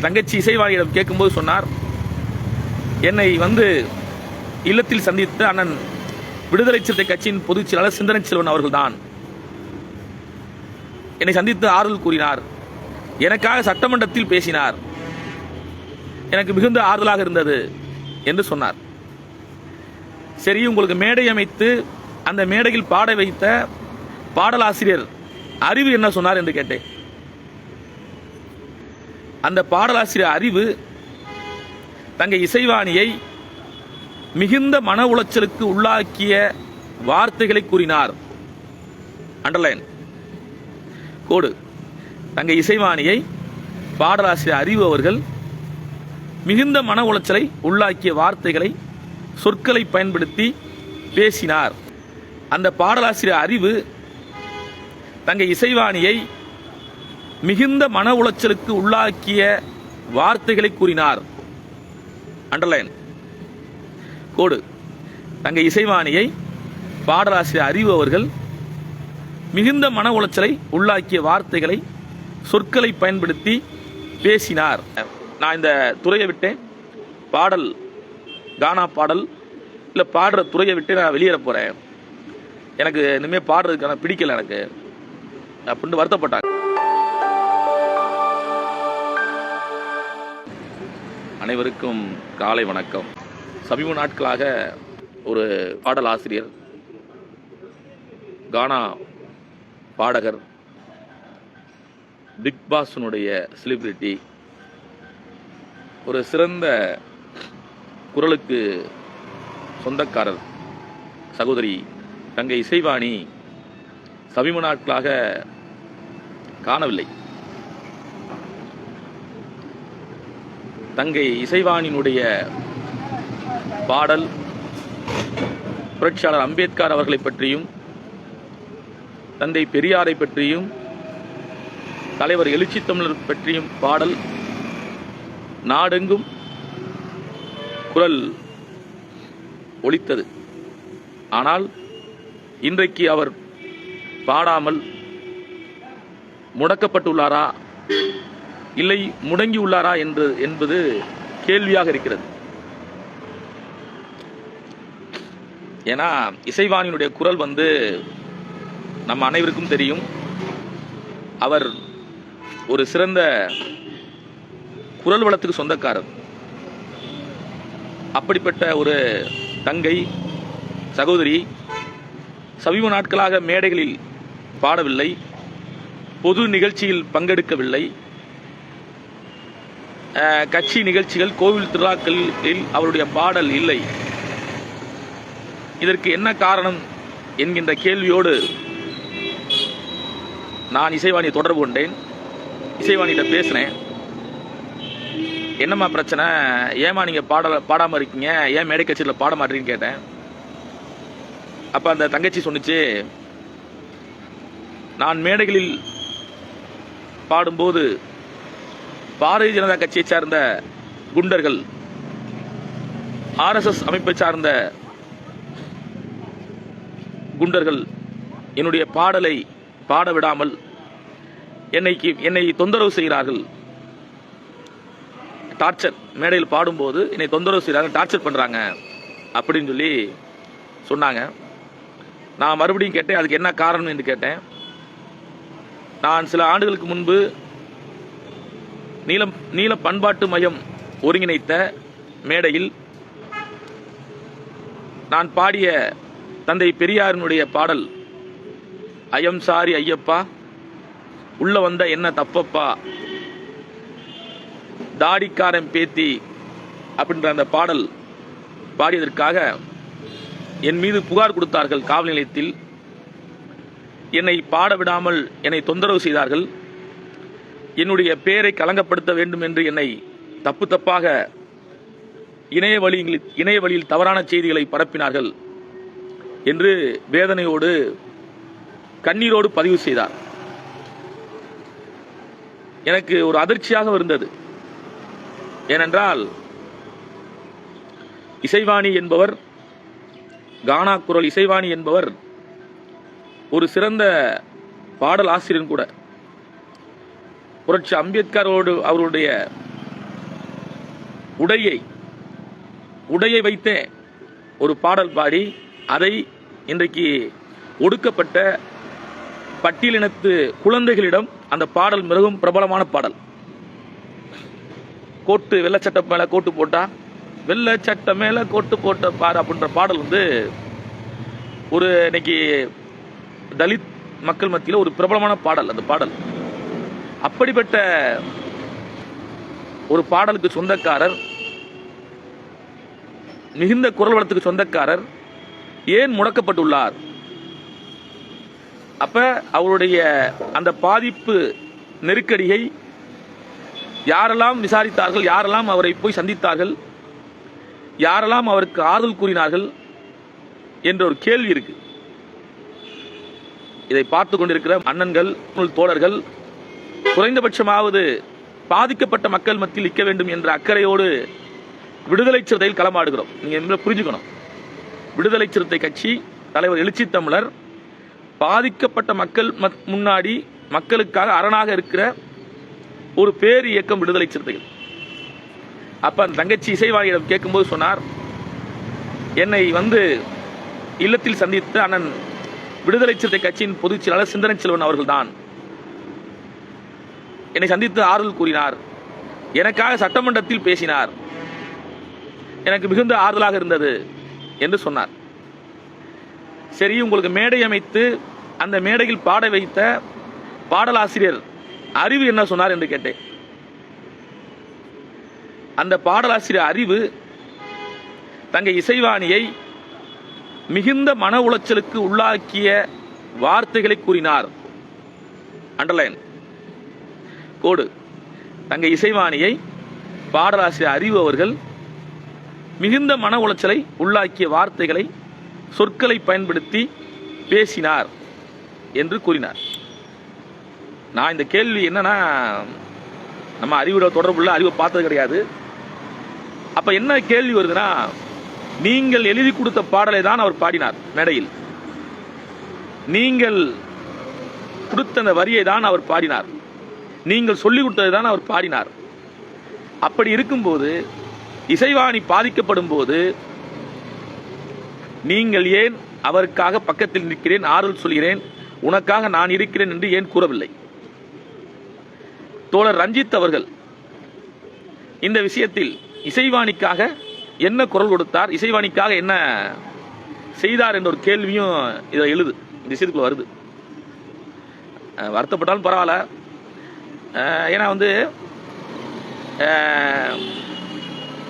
தங்கச்சி இசைவாணியிடம் கேட்கும்போது சொன்னார், என்னை இல்லத்தில் சந்தித்த அண்ணன் விடுதலை சிறுத்தை கட்சியின் பொதுச் செயலாளர் சிந்தனை செல்வன் அவர்கள்தான் என்னை சந்தித்து ஆறுதல் கூறினார். எனக்காக சட்டமன்றத்தில் பேசினார். எனக்கு மிகுந்த ஆறுதலாக இருந்தது என்று சொன்னார். சரி, உங்களுக்கு மேடை அமைத்து அந்த மேடையில் பாட வைத்த பாடலாசிரியர் அறிவு என்ன சொன்னார் என்று கேட்டேன். அந்த பாடலாசிரியர் அறிவு தங்கை இசைவாணியை மிகுந்த மன உளைச்சலுக்கு உள்ளாக்கிய வார்த்தைகளை கூறினார். அண்டர்லைன் கோடு. தங்கை இசைவாணியை பாடலாசிரியர் அறிவு அவர்கள் மிகுந்த மன உளைச்சலை உள்ளாக்கிய வார்த்தைகளை, சொற்களை பயன்படுத்தி பேசினார். அந்த பாடலாசிரியர் அறிவு தங்கை இசைவாணியை மிகுந்த மன உளைச்சலுக்கு உள்ளாக்கிய வார்த்தைகளை கூறினார். அண்டர்லைன் கோடு. தங்கை இசைவாணியை பாடலாசிரியர் அறிவு அவர்கள் மிகுந்த மன உளைச்சலை உள்ளாக்கிய வார்த்தைகளை, சொற்களை பயன்படுத்தி பேசினார். நான் இந்த துறையை விட்டேன், பாடல் கானா பாடல் இல்லை பாடுற துறையை விட்டு நான் வெளியேற போகிறேன், எனக்கு இனிமேல் பாடுறதுக்கான பிடிக்கல எனக்கு அப்படின்னு வருத்தப்பட்டாங்க. அனைவருக்கும் காலை வணக்கம். சமீப நாட்களாக ஒரு பாடல் ஆசிரியர், கானா பாடகர், பிக் பாஸினுடைய செலிபிரிட்டி, ஒரு சிறந்த குரலுக்கு சொந்தக்காரர் சகோதரி தங்கை இசைவாணி சமீப நாட்களாக காணவில்லை. தங்கை இசைவாணியினுடைய பாடல் புரட்சியாளர் அம்பேத்கர் அவர்களை பற்றியும், தந்தை பெரியாரை பற்றியும், தலைவர் எழுச்சி தமிழர் பற்றியும் பாடல் நாடெங்கும் குரல் ஒலித்தது. ஆனால் இன்றைக்கு அவர் பாடாமல் முடக்கப்பட்டுள்ளாரா இல்லை முடங்கியுள்ளாரா என்பது கேள்வியாக இருக்கிறது. ஏன்னா இசைவாணியினுடைய குரல் நம்ம அனைவருக்கும் தெரியும். அவர் ஒரு சிறந்த குரல் வளத்துக்கு சொந்தக்காரர். அப்படிப்பட்ட ஒரு தங்கை சகோதரி சமீப நாட்களாக மேடைகளில் பாடவில்லை, பொது நிகழ்ச்சியில் பங்கெடுக்கவில்லை, கட்சி நிகழ்ச்சிகள், கோவில் திருவிழாக்களில் அவருடைய பாடல் இல்லை. இதற்கு என்ன காரணம் என்கின்ற கேள்வியோடு நான் இசைவாணியை தொடர்பு கொண்டேன். இசைவாணிகிட்ட பேசினேன். என்னம்மா பிரச்சனை, ஏமா நீங்கள் பாடாமல் இருக்கீங்க, ஏன் மேடை கட்சியில் பாட மாட்டீங்கன்னு கேட்டேன். அப்போ அந்த தங்கச்சி சொன்னிச்சு, நான் மேடைகளில் பாடும்போது பாரதிய ஜனதா கட்சியை சார்ந்த குண்டர்கள், RSS அமைப்பை சார்ந்த குண்டர்கள் என்னுடைய பாடலை பாட விடாமல் என்னை தொந்தரவு செய்கிறார்கள். டார்ச்சர், மேடையில் பாடும்போது என்னை தொந்தரவு செய்கிறாங்க, டார்ச்சர் பண்ணுறாங்க அப்படின்னு சொல்லி சொன்னாங்க. நான் மறுபடியும் கேட்டேன், அதுக்கு என்ன காரணம் என்று கேட்டேன். நான் சில ஆண்டுகளுக்கு முன்பு நீல பண்பாட்டு மையம் ஒருங்கிணைத்த மேடையில் நான் பாடிய தந்தை பெரியாரினுடைய பாடல், ஐயம் சாரி ஐயப்பா, உள்ள வந்த என்ன தப்பப்பா, தாடிக்காரன் பேத்தி அப்படின்ற அந்த பாடல் பாடியதற்காக என் மீது புகார் கொடுத்தார்கள் காவல் நிலையத்தில். என்னை பாட விடாமல் என்னை தொந்தரவு செய்தார்கள். என்னுடைய பெயரை களங்கப்படுத்த வேண்டும் என்று என்னை தப்பாக இணையவழியில் தவறான செய்திகளை பரப்பினார்கள் என்று வேதனையோடு கண்ணீரோடு பதிவு செய்தார். எனக்கு ஒரு அதிர்ச்சியாக இருந்தது. ஏனென்றால் இசைவாணி என்பவர், கானா குரல் இசைவாணி என்பவர் ஒரு சிறந்த பாடல் ஆசிரியர் கூட. புரட்சி அம்பேத்கரோடு அவருடைய உடையை வைத்தே ஒரு பாடல் பாடி அதை இன்றைக்கு ஒடுக்கப்பட்ட பட்டியலினத்து குழந்தைகளிடம் அந்த பாடல் மிகவும் பிரபலமான பாடல். கோட்டு வெள்ளச்சட்டை மேல கோட்டு போட்டா வெள்ளச்சட்டை மேல கோட்டு போட்ட பாரு அப்படின்ற பாடல் ஒரு இன்னைக்கு தலித் மக்கள் மத்தியில் ஒரு பிரபலமான பாடல். அந்த பாடல் அப்படிப்பட்ட ஒரு பாடலுக்கு சொந்தக்காரர், மிகுந்த குரல் வளத்துக்கு சொந்தக்காரர் ஏன் முடக்கப்பட்டுள்ளார்? அப்ப அவருடைய அந்த பாதிப்பு நெருக்கடியை யாரெல்லாம் விசாரித்தார்கள், யாரெல்லாம் அவரை போய் சந்தித்தார்கள், யாரெல்லாம் அவருக்கு ஆறுதல் கூறினார்கள் என்ற ஒரு கேள்வி இருக்கு. இதை பார்த்து கொண்டிருக்கிற அண்ணன்கள், தோழர்கள் குறைந்தபட்சமாவது பாதிக்கப்பட்ட மக்கள் மத்தியில் நிற்க வேண்டும் என்ற அக்கறையோடு விடுதலை சிறுத்தையில் களமாடுகிறோம். நீங்க புரிஞ்சுக்கணும், விடுதலை சிறுத்தை கட்சி தலைவர் எழுச்சி தமிழர் பாதிக்கப்பட்ட மக்கள் முன்னாடி மக்களுக்காக அரணாக இருக்கிற ஒரு பேர் இயக்கம் விடுதலை சிறுத்தைகள். அப்ப அந்த தங்கச்சி இசைவாணியிடம் கேட்கும்போது சொன்னார், என்னை இல்லத்தில் சந்தித்த அண்ணன் விடுதலை சிறுத்தை கட்சியின் பொதுச் செயலாளர் சிந்தனை செல்வன் அவர்கள்தான் என்னை சந்தித்து ஆறுதல் கூறினார், எனக்காக சட்டமன்றத்தில் பேசினார், எனக்கு மிகுந்த ஆறுதலாக இருந்தது என்று சொன்னார். சரி, உங்களுக்கு மேடை அமைத்து அந்த மேடையில் பாட வைத்த பாடலாசிரியர் அறிவு என்ன சொன்னார் என்று கேட்டேன். அந்த பாடலாசிரியர் அறிவு தங்கை இசைவாணியை மிகுந்த மன உளைச்சலுக்கு உள்ளாக்கிய வார்த்தைகளை கூறினார். அண்டர்லைன் கோடு. தங்கை இசைவாணியை பாடலாசிரியர் அறிவு அவர்கள் மிகுந்த மன உளைச்சலை உள்ளாக்கிய வார்த்தைகளை, சொற்களை பயன்படுத்தி பேசினார் என்று கூறினார். நான் இந்த கேள்வி என்னன்னா, நம்ம அறிவோட தொடர்புள்ள அறிவை பார்த்தது கிடையாது. அப்ப என்ன கேள்வி வருதுன்னா, நீங்கள் எழுதி கொடுத்த பாடலை தான் அவர் பாடினார் மேடையில், நீங்கள் கொடுத்த அந்த வரியை தான் அவர் பாடினார், நீங்கள் சொல்லிக் கொடுத்ததை தான் அவர் பாடினார். அப்படி இருக்கும்போது இசைவாணி பாதிக்கப்படும் போது நீங்கள் ஏன் அவருக்காக பக்கத்தில் நிற்கிறேன், ஆறுதல் சொல்கிறேன், உனக்காக நான் இருக்கிறேன் என்று ஏன் கூறவில்லை? தோழர் ரஞ்சித் அவர்கள் இந்த விஷயத்தில் இசைவாணிக்காக என்ன குரல் கொடுத்தார், இசைவாணிக்காக என்ன செய்தார் என்ற ஒரு கேள்வியும் இதை எழுது இந்த விஷயத்துக்குள்ள வருது. வருத்தப்பட்டாலும் பரவாயில்ல, ஏன்னா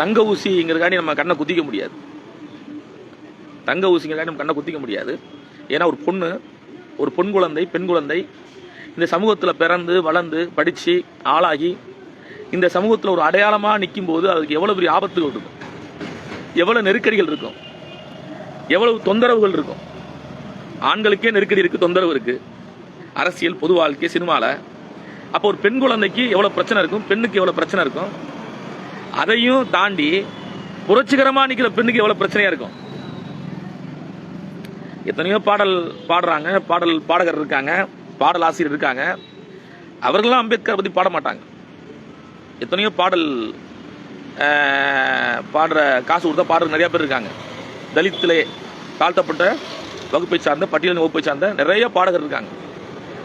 தங்க ஊசிங்கிறதுக்காண்டி நம்ம கண்ணை குத்திக்க முடியாது. தங்க ஊசிங்கிறதுக்காண்டி நம்ம கண்ணை குத்திக்க முடியாது. ஏன்னா ஒரு பொன் குழந்தை, பெண் குழந்தை இந்த சமூகத்தில் பிறந்து வளர்ந்து படித்து ஆளாகி இந்த சமூகத்தில் ஒரு அடையாளமாக நிற்கும் போது அதுக்கு எவ்வளோ பெரிய ஆபத்துகள் இருக்கும், எவ்வளோ நெருக்கடிகள் இருக்கும், எவ்வளவு தொந்தரவுகள் இருக்கும். ஆண்களுக்கே நெருக்கடி இருக்குது, தொந்தரவு இருக்குது, அரசியல், பொது வாழ்க்கை, சினிமாவில். அப்போ ஒரு பெண் குழந்தைக்கு எவ்வளோ பிரச்சனை இருக்கும், பெண்ணுக்கு எவ்வளோ பிரச்சனை இருக்கும். அதையும் தாண்டி புரட்சிகரமாக நிற்கிற பெண்ணுக்கு எவ்வளோ பிரச்சனையாக இருக்கும். எத்தனையோ பாடல் பாடுறாங்க, பாடகர் இருக்காங்க, பாடல் ஆசிரியர் இருக்காங்க, அவர்களெல்லாம் அம்பேத்கர் பற்றி பாட மாட்டாங்க. எத்தனையோ பாடல் பாடுற காசு கொடுத்தா பாடுற நிறைய பேர் இருக்காங்க. தலித்திலே தாழ்த்தப்பட்ட வகுப்பை சார்ந்த, பட்டியலின் வகுப்பை சார்ந்த நிறைய பாடகர் இருக்காங்க.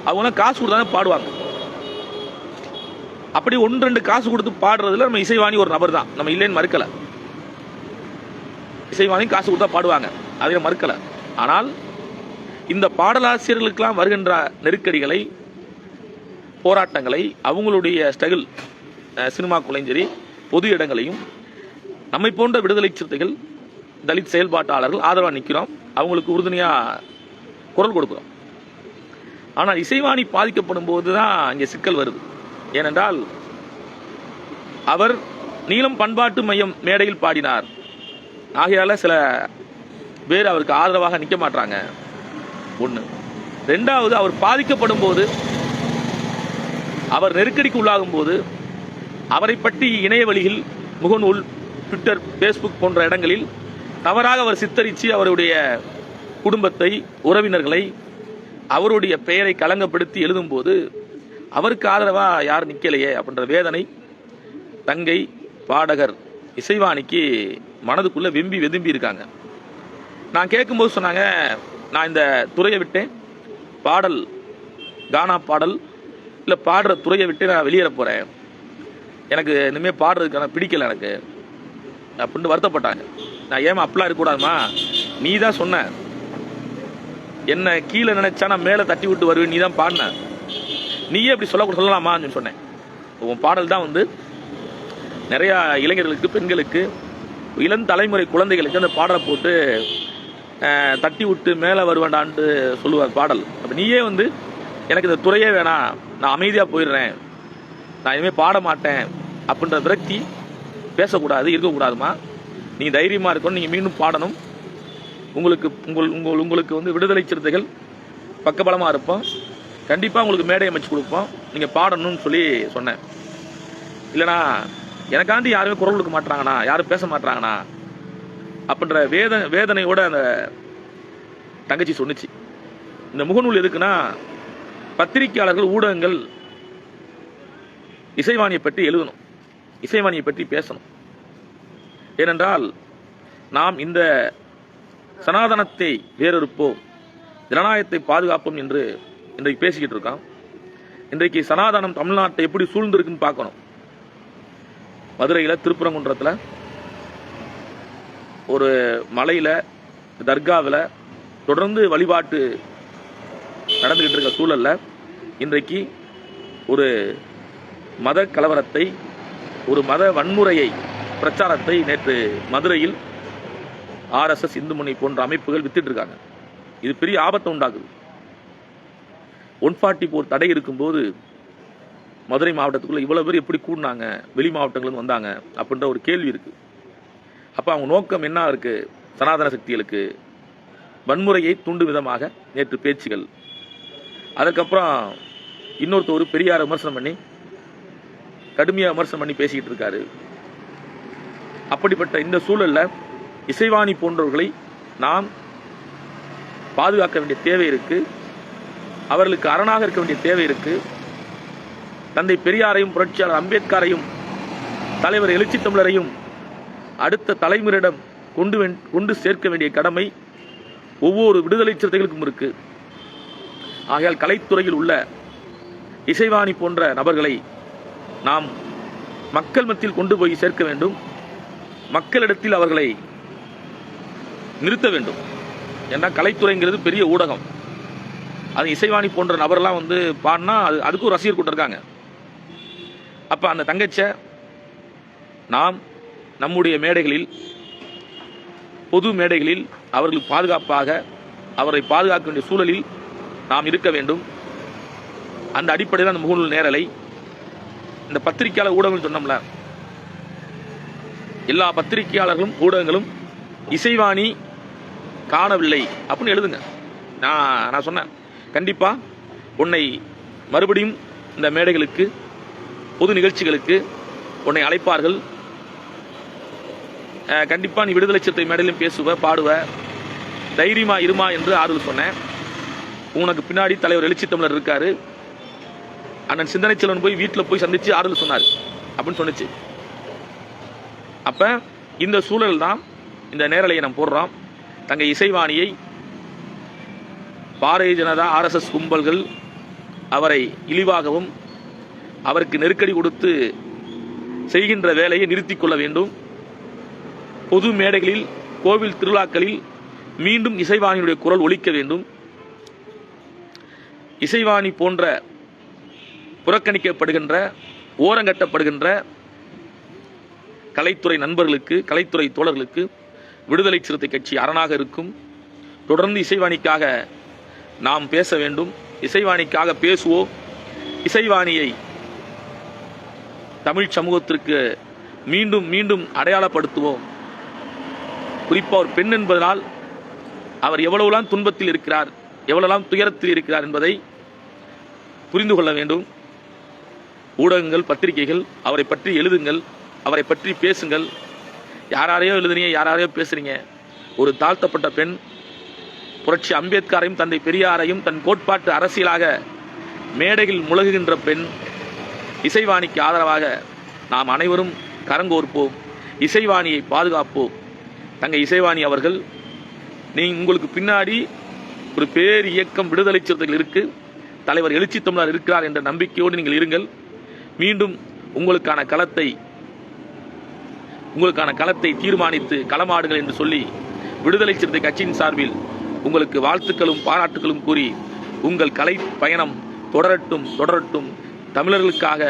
அவங்களாம் காசு கொடுத்தாங்க பாடுவாங்க. அப்படி 1-2 காசு கொடுத்து பாடுறதுல நம்ம இசைவாணி ஒரு நபர் தான், நம்ம இல்லைன்னு மறுக்கல. இசைவாணி காசு கொடுத்தா பாடுவாங்க, அதை மறுக்கல. ஆனால் இந்த பாடலாசிரியர்களுக்கெல்லாம் வருகின்ற நெருக்கடிகளை, போராட்டங்களை, அவங்களுடைய ஸ்ட்ரகிள், சினிமாக்குள்ளையும் சரி பொது இடங்களையும் நம்மை போன்ற விடுதலை சிறுத்தைகள், தலித் செயல்பாட்டாளர்கள் ஆதரவாக நிற்கிறோம், அவங்களுக்கு உறுதுணையாக குரல் கொடுக்கிறோம். ஆனால் இசைவாணி பாதிக்கப்படும் போது தான் இங்கே சிக்கல் வருது. ஏனென்றால் அவர் நீலம் பண்பாட்டு மையம் மேடையில் பாடினார், ஆகையால சில பேர் அவருக்கு ஆதரவாக நிற்க மாட்டாங்க. ஒன்று. ரெண்டாவது, அவர் பாதிக்கப்படும் போது, அவர் நெருக்கடிக்கு உள்ளாகும் போது அவரை பற்றி இணைய வழியில், முகநூல், ட்விட்டர், ஃபேஸ்புக் போன்ற இடங்களில் தவறாக அவர் சித்தரித்து அவருடைய குடும்பத்தை, உறவினர்களை, அவருடைய பெயரை களங்கப்படுத்தி எழுதும்போது அவருக்கு ஆதரவாக யார் நிற்கலையே அப்படின்ற வேதனை தங்கை பாடகர் இசைவாணிக்கு மனதுக்குள்ளே வெதும்பி இருக்காங்க. நான் கேட்கும்போது சொன்னாங்க, நான் இந்த துறையை விட்டேன், பாடல் கானா பாடல் இல்லை பாடுற துறையை விட்டு நான் வெளியேற போகிறேன், எனக்கு இனிமேல் பாடுறதுக்கான பிடிக்கல எனக்கு அப்படின்னு வருத்தப்பட்டாங்க. நான் ஏமா அப்படிலாம் இருக்கக்கூடாதுமா, நீ தான் சொன்ன என்ன கீழே நினைச்சா நான் மேலே தட்டி விட்டு வருவேன், நீ தான் பாடின, நீயே இப்படி சொல்லலாமான்னு சொன்னேன். உன் பாடல் தான் நிறையா இளைஞர்களுக்கு, பெண்களுக்கு, இளம் தலைமுறை குழந்தைகளுக்கு அந்த பாடலை போட்டு தட்டி விட்டு மேலே வருவேண்டான்ட்டு சொல்லுவார் பாடல். அப்போ நீயே எனக்கு இந்த துறையே வேணாம், நான் அமைதியாக போயிடுறேன், நான் இனிமேல் பாட மாட்டேன் அப்படின்ற விரக்தி பேசக்கூடாது, இருக்கக்கூடாதுமா, நீ தைரியமாக இருக்கணும், நீங்கள் மீண்டும் பாடணும், உங்களுக்கு விடுதலை சிறுத்தைகள் பக்கபலமாக இருப்போம், கண்டிப்பாக உங்களுக்கு மேடை அமைச்சு கொடுப்போம், நீங்கள் பாடணும்னு சொல்லி சொன்னேன். இல்லைனா எனக்காண்டி யாருமே குரல் கொடுக்க மாட்டாங்கண்ணா, யாரும் பேச மாட்டாங்கண்ணா அப்படின்ற வேதனையோட அந்த தங்கச்சி சொன்னிச்சு. இந்த முகநூல் எதுக்குன்னா, பத்திரிகையாளர்கள், ஊடகங்கள் இசைவாணியை பற்றி எழுதணும், இசைவாணியை பற்றி பேசணும். ஏனென்றால் நாம் இந்த சனாதனத்தை வேறறுப்போம், ஜனநாயகத்தை பாதுகாப்போம் என்று இன்றைக்கு பேசிக்கிட்டு இருக்கோம். இன்றைக்கு சனாதனம் தமிழ்நாட்டை எப்படி சூழ்ந்திருக்குன்னு பார்க்கணும். மதுரையில் திருப்பரங்குன்றத்தில் ஒரு மலையில் தர்காவில் தொடர்ந்து வழிபாட்டு நடந்துகிட்டு இருக்க சூழலில் இன்றைக்கு ஒரு மத கலவரத்தை, ஒரு மத வன்முறையை, பிரச்சாரத்தை நேற்று மதுரையில் RSS, இந்துமணி போன்ற அமைப்புகள் வித்துட்டு இருக்காங்க. இது பெரிய ஆபத்தை உண்டாக்குது. 144 தடை இருக்கும்போது மதுரை மாவட்டத்துக்குள்ள இவ்வளவு பேர் எப்படி கூடினாங்க, வெளி மாவட்டங்களுக்கு வந்தாங்க அப்படின்ற ஒரு கேள்வி இருக்கு. அப்ப அவங்க நோக்கம் என்ன இருக்கு? சனாதன சக்திகளுக்கு வன்முறையை தூண்டும் விதமாக நேற்று பேச்சுகள். அதுக்கப்புறம் இன்னொருத்தர் பெரியாரை விமர்சனம் பண்ணி, கடுமையாக விமர்சனம் பண்ணி பேசிக்கிட்டு இருக்காரு. அப்படிப்பட்ட இந்த சூழல்ல இசைவாணி போன்றவர்களை நாம் பாதுகாக்க வேண்டிய தேவை இருக்கு, அவர்களுக்கு அரணாக இருக்க வேண்டிய தேவை இருக்கு. தந்தை பெரியாரையும், புரட்சியாளர் அம்பேத்கரையும், தலைவர் எழுச்சி தமிழரையும் அடுத்த தலைமுறையிடம் கொண்டு சேர்க்க வேண்டிய கடமை ஒவ்வொரு விடுதலை சிறுத்தைகளுக்கும் இருக்கு. ஆகையால் கலைத்துறையில் உள்ள இசைவாணி போன்ற நபர்களை நாம் மக்கள் மத்தியில் கொண்டு போய் சேர்க்க வேண்டும், மக்களிடத்தில் அவர்களை நிறுத்த வேண்டும். ஏன்னா கலைத்துறைங்கிறது பெரிய ஊடகம். அது இசைவாணி போன்ற நபர்லாம் பாடினா அதுக்கும் ரசிகர் கூட்டம் இருக்காங்க. அப்போ அந்த தங்கச்சை நாம் நம்முடைய மேடைகளில், பொது மேடைகளில் அவர்களுக்கு பாதுகாப்பாக, அவரை பாதுகாக்க வேண்டிய சூழலில் நாம் இருக்க வேண்டும். அந்த அடிப்படையில் அந்த முகநூல் நேரலை, இந்த பத்திரிகையாளர் ஊடகங்கள் சொன்னோம்ல, எல்லா பத்திரிகையாளர்களும் ஊடகங்களும் இசைவாணி காணவில்லை அப்படின்னு எழுதுங்க. நான் சொன்னேன், கண்டிப்பா உன்னை மறுபடியும் இந்த மேடைகளுக்கு, பொது நிகழ்ச்சிகளுக்கு உன்னை அழைப்பார்கள். கண்டிப்பா நீ விடுதலை சிறுத்தை மேடையிலும் பேசுவ, பாடுவ, தைரியமா இருமா என்று ஆறுதல் சொன்னேன். உனக்கு பின்னாடி தலைவர் எழுச்சி தமிழர் இருக்காரு, அண்ணன் சிந்தனை செல்வன் போய் வீட்டில் போய் சந்திச்சு ஆறுதல் சொன்னார் அப்படின்னு சொன்னிச்சு. அப்ப இந்த சூழல் தான் இந்த நேரலையை நாம் போடுறோம். தங்க இசைவாணியை பாரதிய ஜனதா, RSS கும்பல்கள் அவரை இழிவாகவும் அவருக்கு நெருக்கடி கொடுத்து செய்கின்ற வேலையை நிறுத்திக் கொள்ள வேண்டும். பொது மேடைகளில், கோவில் திருவிழாக்களில் மீண்டும் இசைவாணியுடைய குரல் ஒலிக்க வேண்டும். இசைவாணி போன்ற புறக்கணிக்கப்படுகின்ற, ஓரங்கட்டப்படுகின்ற கலைத்துறை நண்பர்களுக்கு, கலைத்துறை தோழர்களுக்கு விடுதலை சிறுத்தை கட்சி அரணாக இருக்கும். தொடர்ந்து இசைவாணிக்காக நாம் பேச வேண்டும், இசைவாணிக்காக பேசுவோம். இசைவாணியை தமிழ் சமூகத்திற்கு மீண்டும் மீண்டும் அடையாளப்படுத்துவோம். குறிப்பாக ஒரு பெண் என்பதனால் அவர் எவ்வளவுலாம் துன்பத்தில் இருக்கிறார், எவ்வளவுலாம் துயரத்தில் இருக்கிறார் என்பதை புரிந்து கொள்ள வேண்டும். ஊடகங்கள், பத்திரிகைகள் அவரை பற்றி எழுதுங்கள், அவரை பற்றி பேசுங்கள். யாரையோ எழுதுனீங்க, யாரையோ பேசுறீங்க. ஒரு தாழ்த்தப்பட்ட பெண், புரட்சி அம்பேத்கரையும் தந்தை பெரியாரையும் தன் கோட்பாட்டு அரசியலாக மேடையில் முழகுகின்ற பெண் இசைவாணிக்கு ஆதரவாக நாம் அனைவரும் கரங்கோர்ப்போம். இசைவாணியை பாதுகாப்போம். தங்கை இசைவாணி அவர்கள், உங்களுக்கு பின்னாடி ஒரு பேர் இயக்கம் விடுதலை சிறுத்தைகள் இருக்கு, தலைவர் எழுச்சி தமிழர் இருக்கிறார் என்ற நம்பிக்கையோடு நீங்கள் இருங்கள். மீண்டும் உங்களுக்கான களத்தை தீர்மானித்து களமாடுங்கள் என்று சொல்லி விடுதலை சிறுத்தை கட்சியின் சார்பில் உங்களுக்கு வாழ்த்துக்களும் பாராட்டுகளும் கூறி, உங்கள் கலை பயணம் தொடரட்டும். தமிழர்களுக்காக,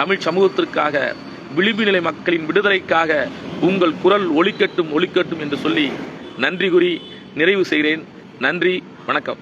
தமிழ் சமூகத்திற்காக, விளிம்பு நிலை மக்களின் விடுதலைக்காக உங்கள் குரல் ஒலிக்கட்டும் என்று சொல்லி நன்றி கூறி நிறைவு செய்கிறேன். நன்றி, வணக்கம்.